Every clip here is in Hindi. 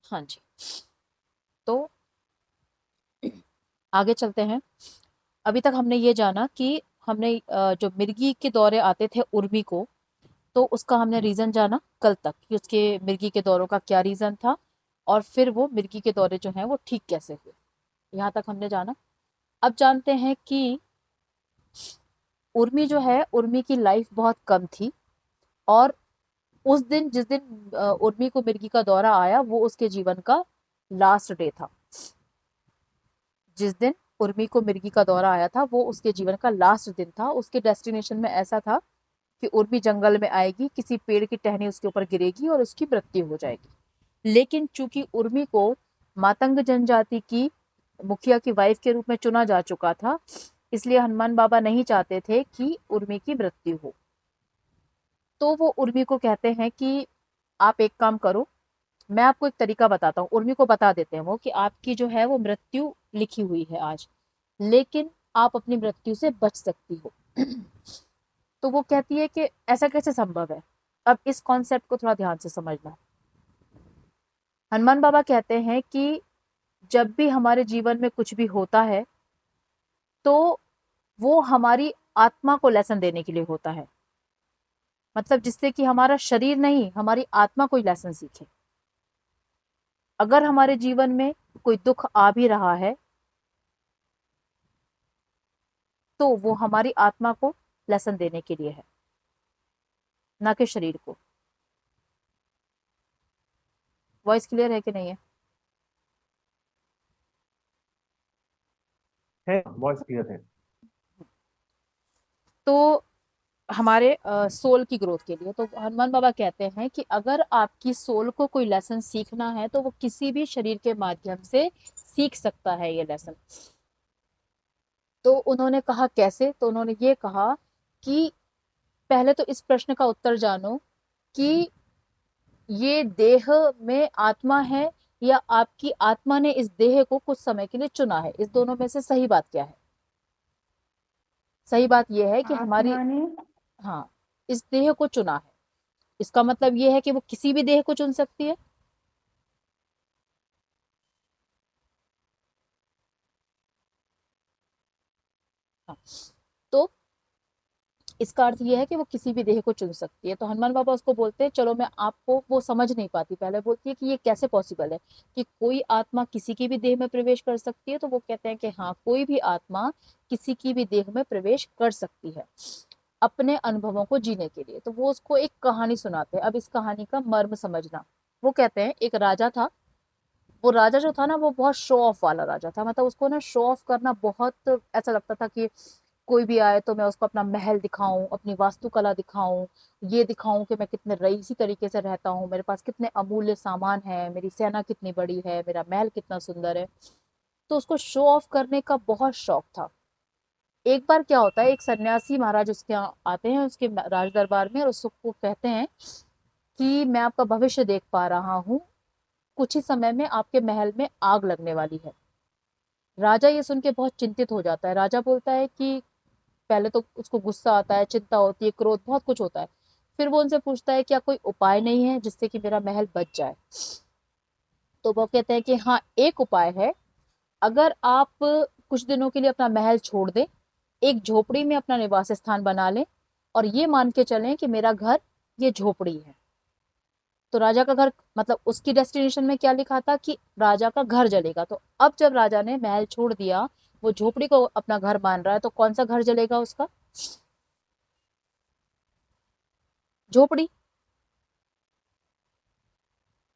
हाँ जी। तो आगे चलते हैं। अभी तक हमने ये जाना कि हमने जो मिर्गी के दौरे आते थे उर्मी को, तो उसका हमने रीजन जाना कल तक कि उसके मिर्गी के दौरों का क्या रीजन था, और फिर वो मिर्गी के दौरे जो हैं वो ठीक कैसे हुए। यहाँ तक हमने जाना। अब जानते हैं कि उर्मी जो है, उर्मी की लाइफ बहुत कम थी, और उस दिन जिस दिन उर्मी को मिर्गी का दौरा आया वो उसके जीवन का लास्ट डे था। जिस दिन उर्मी को मिर्गी का दौरा आया था वो उसके जीवन का लास्ट दिन था। उसके डेस्टिनेशन में ऐसा था कि उर्मी जंगल में आएगी, किसी पेड़ की टहनी उसके ऊपर गिरेगी और उसकी मृत्यु हो जाएगी। लेकिन चूंकि उर्मी को मातंग जनजाति की मुखिया की वाइफ के रूप में चुना जा चुका था, इसलिए हनुमान बाबा नहीं चाहते थे कि उर्मी की मृत्यु हो। तो वो उर्मी को कहते हैं कि आप एक काम करो, मैं आपको एक तरीका बताता हूँ। उर्मी को बता देते हैं वो कि आपकी जो है वो मृत्यु लिखी हुई है आज, लेकिन आप अपनी मृत्यु से बच सकती हो। तो वो कहती है कि ऐसा कैसे संभव है। अब इस कॉन्सेप्ट को थोड़ा ध्यान से समझना। हनुमान बाबा कहते हैं कि जब भी हमारे जीवन में कुछ भी होता है तो वो हमारी आत्मा को लेसन देने के लिए होता है। मतलब जिससे कि हमारा शरीर नहीं, हमारी आत्मा कोई लेसन सीखे। अगर हमारे जीवन में कोई दुख आ भी रहा है तो वो हमारी आत्मा को लेसन देने के लिए है, ना कि शरीर को। वॉइस क्लियर है कि नहीं है? है, वॉइस क्लियर है। तो हमारे सोल की ग्रोथ के लिए तो हनुमान बाबा कहते हैं कि अगर आपकी सोल को कोई लेसन सीखना है तो वो किसी भी शरीर के माध्यम से सीख सकता है ये लेसन। तो उन्होंने कहा कैसे? तो उन्होंने ये कहा कि पहले तो इस प्रश्न का उत्तर जानो कि ये देह में आत्मा है या आपकी आत्मा ने इस देह को कुछ समय के लिए चुना है। इस दोनों में से सही बात क्या है? सही बात यह है कि हमारी, आत्मा ने। हाँ, इस देह को चुना है। इसका मतलब ये है कि वो किसी भी देह को चुन सकती है। हाँ। तो इसका अर्थ ये है कि वो किसी भी देह को चुन सकती है। तो हनुमान बाबा उसको बोलते हैं, चलो मैं आपको, वो समझ नहीं पाती पहले, बोलती है कि ये कैसे पॉसिबल है कि कोई आत्मा किसी की भी देह में प्रवेश कर सकती है। तो वो कहते हैं कि हाँ, कोई भी आत्मा किसी की भी देह में प्रवेश कर सकती है अपने अनुभवों को जीने के लिए। तो वो उसको एक कहानी सुनाते हैं। अब इस कहानी का मर्म समझना। वो कहते हैं एक राजा था। वो राजा जो था ना वो बहुत शो ऑफ वाला राजा था। मतलब उसको ना शो ऑफ करना बहुत ऐसा लगता था कि कोई भी आए तो मैं उसको अपना महल दिखाऊं, अपनी वास्तुकला दिखाऊं, ये दिखाऊं कि मैं कितने रईसी तरीके से रहता हूँ, मेरे पास कितने अमूल्य सामान है, मेरी सेना कितनी बड़ी है, मेरा महल कितना सुंदर है। तो उसको शो ऑफ करने का बहुत शौक था। एक बार क्या होता है, एक सन्यासी महाराज उसके यहाँ आते हैं उसके राज दरबार में, और उसको कहते हैं कि मैं आपका भविष्य देख पा रहा हूँ, कुछ ही समय में आपके महल में आग लगने वाली है। राजा ये सुन के बहुत चिंतित हो जाता है। राजा बोलता है कि पहले तो उसको गुस्सा आता है, चिंता होती है, क्रोध, बहुत कुछ होता है। फिर वो उनसे पूछता है क्या कोई उपाय नहीं है जिससे कि मेरा महल बच जाए। तो वो कहते हैं कि हाँ, एक उपाय है। अगर आप कुछ दिनों के लिए अपना महल छोड़ दें, एक झोपड़ी में अपना निवास स्थान बना लें, और ये मान के चलें कि मेरा घर ये झोपड़ी है। तो राजा का घर, मतलब उसकी डेस्टिनेशन में क्या लिखा था कि राजा का घर जलेगा। तो अब जब राजा ने महल छोड़ दिया, वो झोपड़ी को अपना घर मान रहा है, तो कौन सा घर जलेगा उसका? झोपड़ी,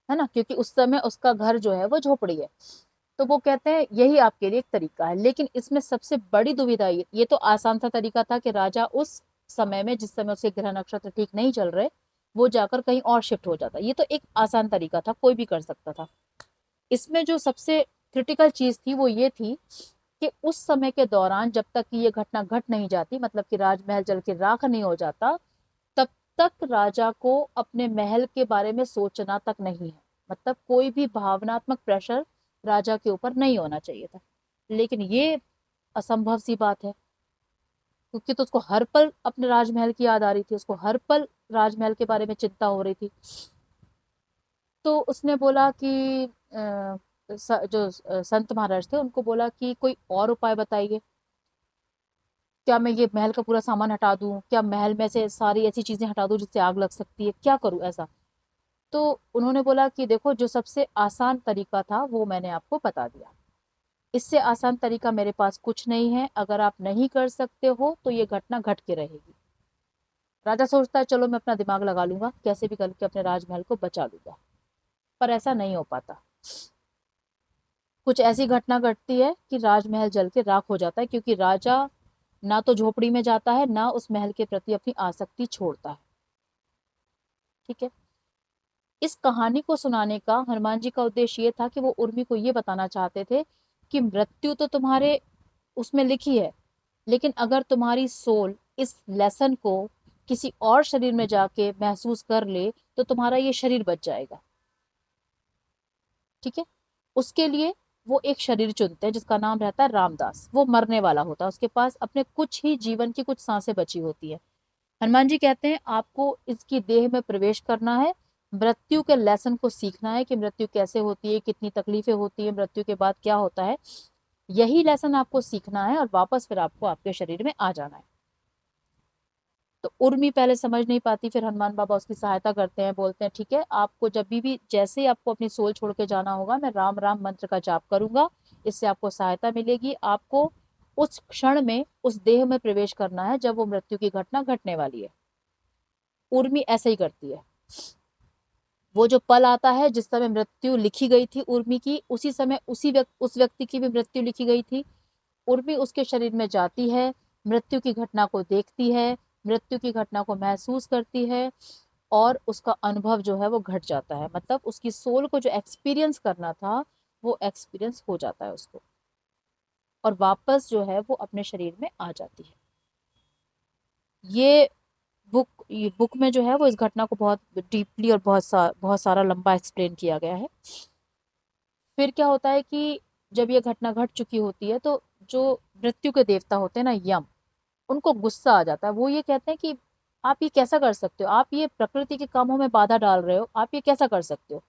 है ना, क्योंकि उस समय उसका घर जो है वो झोपड़ी है। तो वो कहते हैं यही आपके लिए एक तरीका है। लेकिन इसमें सबसे बड़ी दुविधा, ये तो आसान सा तरीका था कि राजा उस समय में, जिस समय उसके ग्रह नक्षत्र ठीक नहीं चल रहे, वो जाकर कहीं और शिफ्ट हो जाता। ये तो एक आसान तरीका था, कोई भी कर सकता था। इसमें जो सबसे क्रिटिकल चीज थी वो ये थी कि उस समय के दौरान जब तक कि ये घटना घट नहीं जाती, मतलब कि राजमहल जल के राख नहीं हो जाता, तब तक राजा को अपने महल के बारे में सोचना तक नहीं है। मतलब कोई भी भावनात्मक प्रेशर राजा के ऊपर नहीं होना चाहिए था। लेकिन ये असंभव सी बात है, क्योंकि तो उसको हर पल अपने राजमहल की याद आ रही थी, उसको हर पल राजमहल के बारे में चिंता हो रही थी। तो उसने बोला कि जो संत महाराज थे उनको बोला कि कोई और उपाय बताइए, क्या मैं ये महल का पूरा सामान हटा दूं, क्या महल में से सारी ऐसी चीजें हटा दूं जिससे आग लग सकती है, क्या करूं ऐसा। तो उन्होंने बोला कि देखो, जो सबसे आसान तरीका था वो मैंने आपको बता दिया, इससे आसान तरीका मेरे पास कुछ नहीं है, अगर आप नहीं कर सकते हो तो ये घटना घट के रहेगी। राजा सोचता है चलो मैं अपना दिमाग लगा लूंगा, कैसे भी करके अपने राजमहल को बचा लूंगा, पर ऐसा नहीं हो पाता। कुछ ऐसी घटना घटती है कि राजमहल जल के राख हो जाता है, क्योंकि राजा ना तो झोपड़ी में जाता है, ना उस महल के प्रति अपनी आसक्ति छोड़ता है। ठीक है। इस कहानी को सुनाने का हनुमान जी का उद्देश्य ये था कि वो उर्मी को ये बताना चाहते थे कि मृत्यु तो तुम्हारे उसमें लिखी है, लेकिन अगर तुम्हारी सोल इस लेसन को किसी और शरीर में जाके महसूस कर ले तो तुम्हारा ये शरीर बच जाएगा। ठीक है। उसके लिए वो एक शरीर चुनते हैं जिसका नाम रहता है रामदास। वो मरने वाला होता है, उसके पास अपने कुछ ही जीवन की कुछ सांसें बची होती है। हनुमान जी कहते हैं आपको इसकी देह में प्रवेश करना है, मृत्यु के लेसन को सीखना है कि मृत्यु कैसे होती है, कितनी तकलीफें होती है, मृत्यु के बाद क्या होता है। यही लेसन आपको सीखना है और वापस फिर आपको आपके शरीर में आ जाना है। तो उर्मी पहले समझ नहीं पाती, फिर हनुमान बाबा उसकी सहायता करते हैं, बोलते हैं ठीक है, आपको जब भी जैसे ही आपको अपनी सोल छोड़ के जाना होगा, मैं राम राम मंत्र का जाप करूंगा, इससे आपको सहायता मिलेगी। आपको उस क्षण में उस देह में प्रवेश करना है जब वो मृत्यु की घटना घटने वाली है। उर्मी ऐसे ही करती है। वो जो पल आता है जिस समय मृत्यु लिखी गई थी उर्मी की, उसी समय उस व्यक्ति की भी मृत्यु लिखी गई थी। उर्मी उसके शरीर में जाती है, मृत्यु की घटना को देखती है, मृत्यु की घटना को महसूस करती है, और उसका अनुभव जो है वो घट जाता है, मतलब उसकी सोल को जो एक्सपीरियंस करना था वो एक्सपीरियंस हो जाता है उसको, और वापस जो है वो अपने शरीर में आ जाती है। ये ये बुक में जो है वो इस घटना को बहुत डीपली और बहुत सारा लंबा एक्सप्लेन किया गया है। फिर क्या होता है कि जब ये घटना घट चुकी होती है तो जो मृत्यु के देवता होते हैं ना, यम, उनको गुस्सा आ जाता है। वो ये कहते हैं कि आप ये कैसा कर सकते हो, आप ये प्रकृति के कामों में बाधा डाल रहे हो, आप ये कैसा कर सकते हो।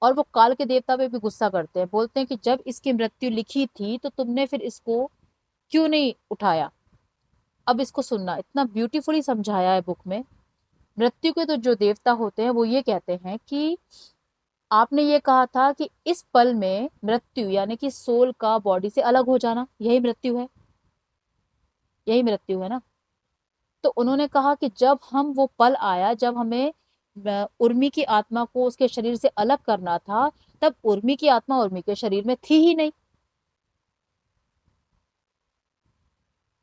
और वो काल के देवता पे भी गुस्सा करते हैं, बोलते हैं कि जब इसकी मृत्यु लिखी थी तो तुमने फिर इसको क्यों नहीं उठाया। अब इसको सुनना, इतना ब्यूटीफुली समझाया है बुक में। मृत्यु के तो जो देवता होते हैं वो ये कहते हैं कि आपने ये कहा था कि इस पल में मृत्यु यानी कि सोल का बॉडी से अलग हो जाना, यही मृत्यु है, यही मृत्यु है ना। तो उन्होंने कहा कि जब हम वो पल आया जब हमें उर्मी की आत्मा को उसके शरीर से अलग करना था, तब उर्मी की आत्मा उर्मी के शरीर में थी ही नहीं,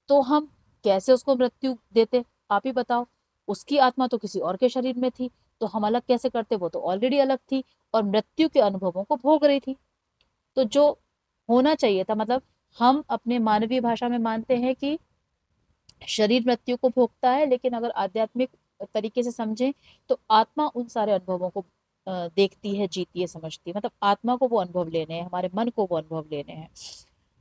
तो हम कैसे उसको मृत्यु देते, आप ही बताओ। उसकी आत्मा तो किसी और के शरीर में थी, तो हम अलग कैसे करते, वो तो ऑलरेडी अलग थी और मृत्यु के अनुभवों को भोग रही थी। तो जो होना चाहिए था, मतलब हम अपने मानवीय भाषा में मानते हैं कि शरीर मृत्यु को भोगता है, लेकिन अगर आध्यात्मिक तरीके से समझें तो आत्मा उन सारे अनुभवों को देखती है, जीती है, समझती है, मतलब आत्मा को वो अनुभव लेने हैं, हमारे मन को वो अनुभव लेने हैं।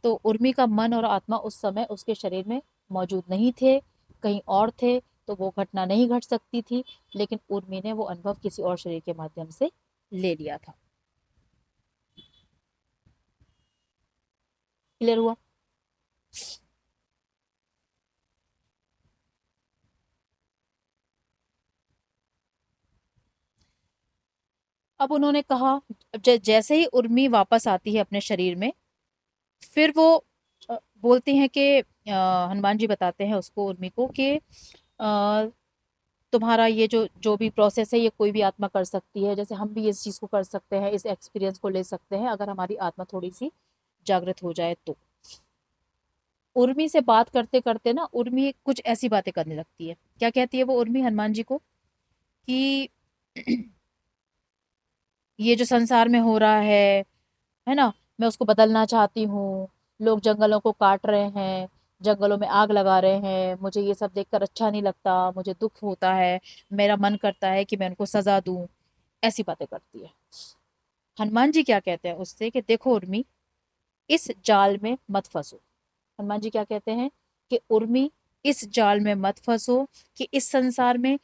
तो उर्मी का मन और आत्मा उस समय उसके शरीर में मौजूद नहीं थे, कहीं और थे, तो वो घटना नहीं घट सकती थी, लेकिन उर्मी ने वो अनुभव किसी और शरीर के माध्यम से ले लिया था। क्लियर हुआ। अब उन्होंने कहा, जैसे ही उर्मी वापस आती है अपने शरीर में, फिर वो बोलती हैं कि हनुमान जी बताते हैं उसको, उर्मी को, कि तुम्हारा ये जो जो भी प्रोसेस है ये कोई भी आत्मा कर सकती है, जैसे हम भी इस चीज को कर सकते हैं, इस एक्सपीरियंस को ले सकते हैं अगर हमारी आत्मा थोड़ी सी जागृत हो जाए तो। उर्मी से बात करते करते ना उर्मी कुछ ऐसी बातें करने लगती है। क्या कहती है वो उर्मी हनुमान जी को कि ये जो संसार में हो रहा है ना, मैं उसको बदलना चाहती हूँ। लोग जंगलों को काट रहे हैं, जंगलों में आग लगा रहे हैं, मुझे ये सब देखकर अच्छा नहीं लगता, मुझे दुख होता है, मेरा मन करता है कि मैं उनको सजा दूं। ऐसी बातें करती है। हनुमान जी क्या कहते हैं उससे कि देखो उर्मी, इस जाल में मत फंसो। हनुमान जी क्या कहते हैं कि उर्मी, इस जाल में मत फंसो कि इस संसार में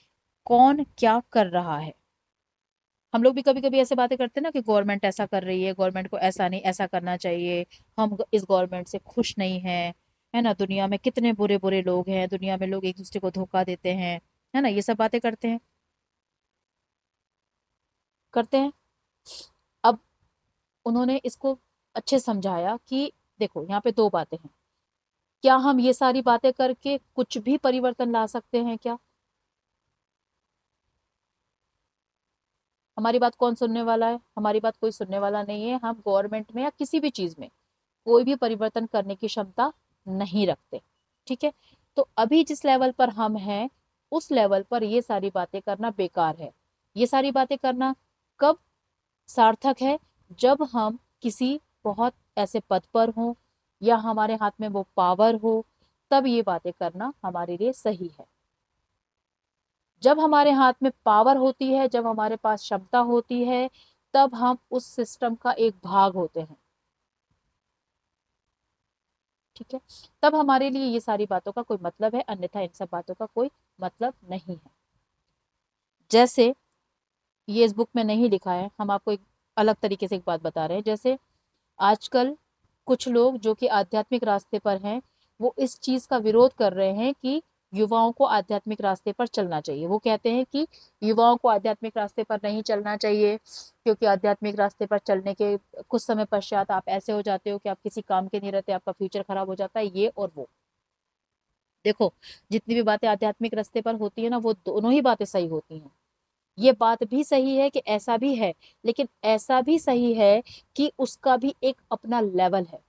कौन क्या कर रहा है। हम लोग भी कभी कभी ऐसे बातें करते हैं ना कि गवर्नमेंट ऐसा कर रही है, गवर्नमेंट को ऐसा नहीं, ऐसा करना चाहिए, हम इस गवर्नमेंट से खुश नहीं हैं, है ना, दुनिया में कितने बुरे बुरे लोग हैं, दुनिया में लोग एक दूसरे को धोखा देते हैं, है ना, ये सब बातें करते हैं, करते हैं। अब उन्होंने इसको अच्छे से समझाया कि देखो यहाँ पे दो बातें हैं, क्या हम ये सारी बातें करके कुछ भी परिवर्तन ला सकते हैं क्या? हमारी बात कौन सुनने वाला है? हमारी बात कोई सुनने वाला नहीं है। हम गवर्नमेंट में या किसी भी चीज में कोई भी परिवर्तन करने की क्षमता नहीं रखते। ठीक है, तो अभी जिस लेवल पर हम हैं उस लेवल पर ये सारी बातें करना बेकार है। ये सारी बातें करना कब सार्थक है? जब हम किसी बहुत ऐसे पद पर हों या हमारे हाथ में वो पावर हो, तब ये बातें करना हमारे लिए सही है। जब हमारे हाथ में पावर होती है, जब हमारे पास क्षमता होती है, तब हम उस सिस्टम का एक भाग होते हैं। ठीक है, तब हमारे लिए ये सारी बातों का कोई मतलब है, अन्यथा इन सब बातों का कोई मतलब नहीं है। जैसे ये इस बुक में नहीं लिखा है, हम आपको एक अलग तरीके से एक बात बता रहे हैं। जैसे आजकल कुछ लोग जो कि आध्यात्मिक रास्ते पर हैं, वो इस चीज का विरोध कर रहे हैं कि युवाओं को आध्यात्मिक रास्ते पर चलना चाहिए। वो कहते हैं कि युवाओं को आध्यात्मिक रास्ते पर नहीं चलना चाहिए, क्योंकि आध्यात्मिक रास्ते पर चलने के कुछ समय पश्चात आप ऐसे हो जाते हो कि आप किसी काम के नहीं रहते, आपका फ्यूचर खराब हो जाता है, ये और वो। देखो, जितनी भी बातें आध्यात्मिक रास्ते पर होती है ना, वो दोनों ही बातें सही होती हैं। ये बात भी सही है कि ऐसा भी है, लेकिन ऐसा भी सही है कि उसका भी एक अपना लेवल है।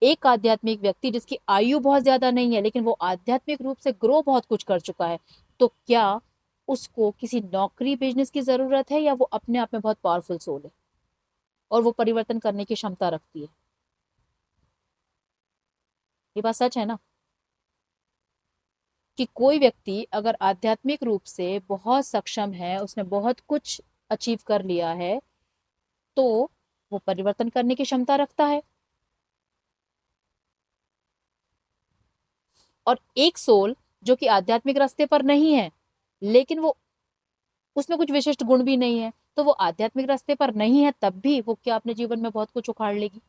एक आध्यात्मिक व्यक्ति जिसकी आयु बहुत ज्यादा नहीं है, लेकिन वो आध्यात्मिक रूप से ग्रो बहुत कुछ कर चुका है, तो क्या उसको किसी नौकरी बिजनेस की जरूरत है, या वो अपने आप में बहुत पावरफुल सोल है और वो परिवर्तन करने की क्षमता रखती है? ये बात सच है ना, कि कोई व्यक्ति अगर आध्यात्मिक रूप से बहुत सक्षम है, उसने बहुत कुछ अचीव कर लिया है, तो वो परिवर्तन करने की क्षमता रखता है। और एक सोल जो कि आध्यात्मिक रास्ते पर नहीं है, लेकिन वो, उसमें कुछ विशिष्ट गुण भी नहीं है, तो वो आध्यात्मिक रास्ते पर नहीं है, तब भी वो क्या अपने जीवन में बहुत कुछ उखाड़ लेगी?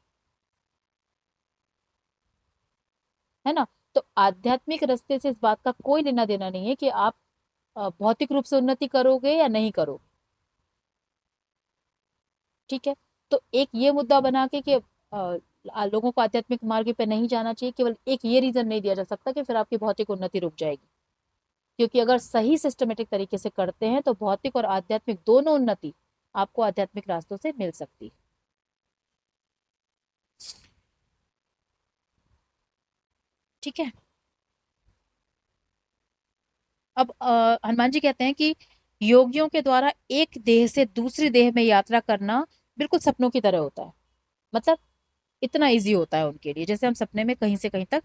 है ना? तो आध्यात्मिक रास्ते से इस बात का कोई लेना देना नहीं है कि आप भौतिक रूप से उन्नति करोगे या नहीं करोगे। ठीक है, तो एक ये मुद्दा बना के कि लोगों को आध्यात्मिक मार्ग पे नहीं जाना चाहिए, केवल एक ये रीजन नहीं दिया जा सकता कि फिर आपकी भौतिक उन्नति रुक जाएगी। क्योंकि अगर सही सिस्टमेटिक तरीके से करते हैं तो भौतिक और आध्यात्मिक दोनों उन्नति आपको आध्यात्मिक रास्तों से मिल सकती है। ठीक है, अब हनुमान जी कहते हैं कि योगियों के द्वारा एक देह से दूसरी देह में यात्रा करना बिल्कुल सपनों की तरह होता है। मतलब इतना इजी होता है उनके लिए, जैसे हम सपने में कहीं से कहीं तक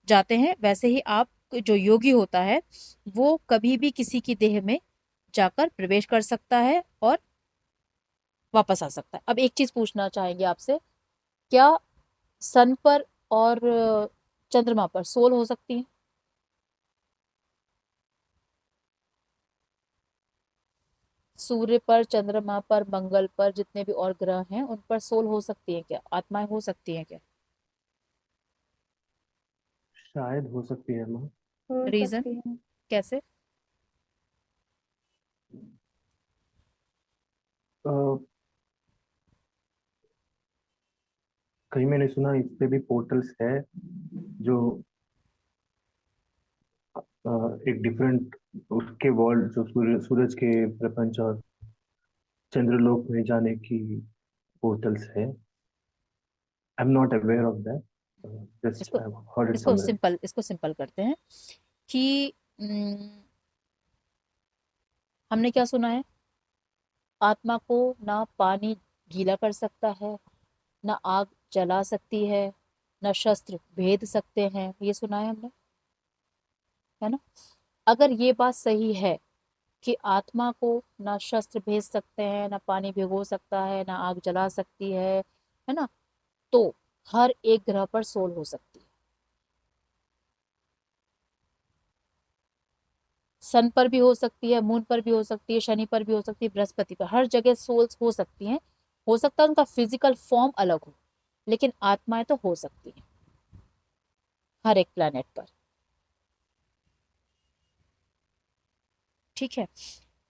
जाते हैं, वैसे ही आप, जो योगी होता है, वो कभी भी किसी की देह में जाकर प्रवेश कर सकता है और वापस आ सकता है। अब एक चीज पूछना चाहेंगे आपसे, क्या सन पर और चंद्रमा पर सोल हो सकती है? सूर्य पर, चंद्रमा पर, मंगल पर, जितने भी और ग्रह हैं उन पर सोल हो सकती है क्या, आत्माएं हो सकती हैं क्या? शायद हो सकती है माँ। हो रीजन? सकती है। कैसे? अ, कहीं मैंने सुना इस पे भी पोर्टल्स है जो एक डिफरेंट उसके वर्ल्ड, जो सूरज के प्रपंच और चंद्रलोक में जाने की पोर्टल्स है। I am not aware of that, just इसको आई हर्ड इट इसको समवेयर। सिंपल इसको सिंपल करते हैं कि हमने क्या सुना है, आत्मा को ना पानी गीला कर सकता है, ना आग जला सकती है, ना शस्त्र भेद सकते हैं, ये सुना है हमने, है ना? अगर ये बात सही है कि आत्मा को ना शस्त्र भेज सकते हैं, ना पानी भिगो सकता है, ना आग जला सकती है ना, तो हर एक ग्रह पर सोल हो सकती है। सन पर भी हो सकती है, मून पर भी हो सकती है, शनि पर भी हो सकती है, बृहस्पति पर, हर जगह सोल्स हो सकती हैं। हो सकता है उनका फिजिकल फॉर्म अलग हो, लेकिन आत्माएं तो हो सकती हैं हर एक प्लेनेट पर। ठीक है।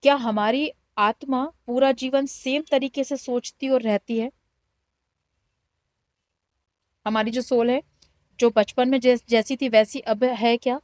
क्या हमारी आत्मा पूरा जीवन सेम तरीके से सोचती और रहती है? हमारी जो सोल है, जो बचपन में जैसी थी वैसी अब है क्या?